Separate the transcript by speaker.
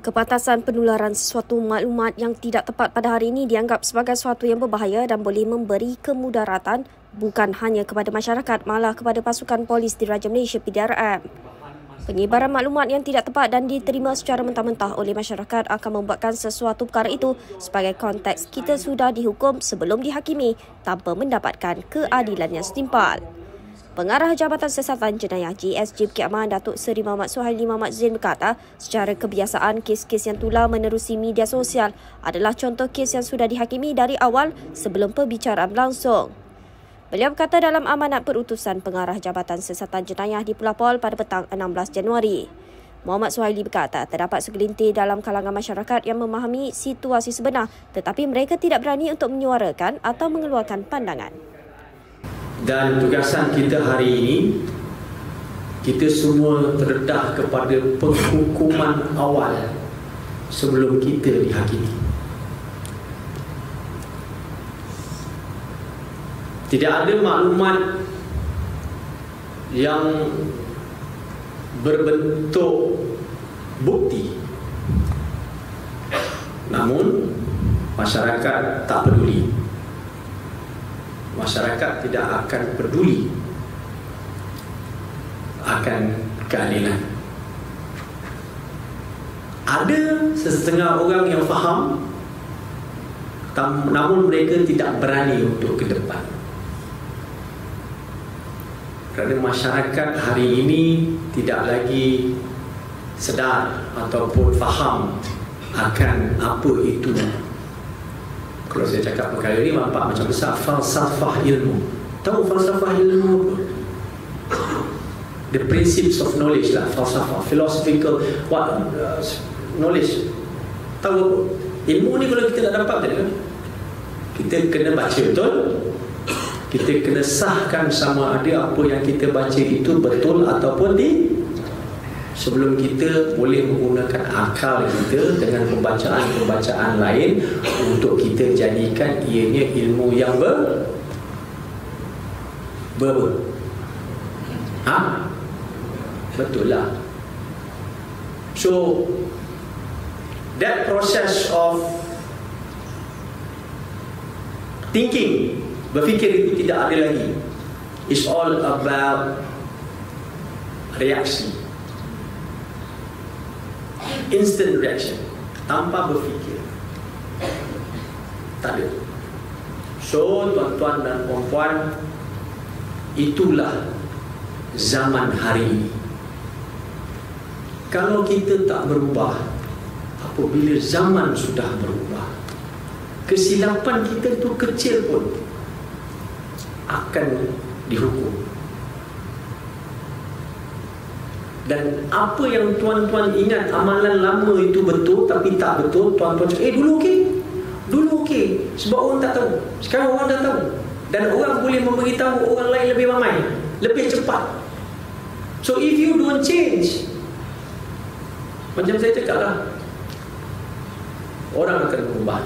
Speaker 1: Kepatasan penularan sesuatu maklumat yang tidak tepat pada hari ini dianggap sebagai sesuatu yang berbahaya dan boleh memberi kemudaratan bukan hanya kepada masyarakat, malah kepada pasukan polis Diraja Malaysia PDRM. Penyebaran maklumat yang tidak tepat dan diterima secara mentah-mentah oleh masyarakat akan membuatkan sesuatu perkara itu sebagai konteks kita sudah dihukum sebelum dihakimi tanpa mendapatkan keadilan yang setimpal. Pengarah Jabatan Siasatan Jenayah GSJ Bukit Aman Datuk Seri Muhammad Suhaili Muhammad Zain berkata, secara kebiasaan kes-kes yang tular menerusi media sosial adalah contoh kes yang sudah dihakimi dari awal sebelum perbicaraan berlangsung. Beliau berkata dalam amanat perutusan Pengarah Jabatan Siasatan Jenayah di Pulau Pol pada petang 16 Januari. Muhammad Suhaili berkata, terdapat segelintir dalam kalangan masyarakat yang memahami situasi sebenar tetapi mereka tidak berani untuk menyuarakan atau mengeluarkan pandangan.
Speaker 2: Dan tugasan kita hari ini, kita semua terdedah kepada penghukuman awal sebelum kita dihakimi. Tidak ada maklumat yang berbentuk bukti, namun masyarakat tak peduli. Masyarakat tidak akan peduli akan keadilan. Ada sesetengah orang yang faham, namun mereka tidak berani untuk ke depan. Kerana masyarakat hari ini tidak lagi sedar ataupun faham akan apa itu. Kalau saya cakap perkara ini nampak macam besar, falsafah ilmu. Tahu falsafah ilmu apa? The principles of knowledge lah, falsafah, philosophical knowledge. Tahu ilmu ni kalau kita tak dapat kan? Kita kena baca betul. Kita kena sahkan sama ada apa yang kita baca itu betul ataupun sebelum kita boleh menggunakan akal kita dengan pembacaan-pembacaan lain untuk kita jadikan ianya ilmu yang betul lah. So that process of thinking, berfikir itu tidak ada lagi. It's all about reaksi, instant reaction, tanpa berfikir. Tak ada. So tuan-tuan dan puan-puan, itulah zaman hari ini. Kalau kita tak berubah, apabila zaman sudah berubah, kesilapan kita tu kecil pun akan dihukum. Dan apa yang tuan-tuan ingat amalan lama itu betul tapi tak betul, tuan-tuan cakap, dulu okey. Dulu okey. Sebab orang tak tahu. Sekarang orang dah tahu. Dan orang boleh memberitahu orang lain lebih ramai, lebih cepat. So if you don't change, macam saya cakap lah, orang akan berubah.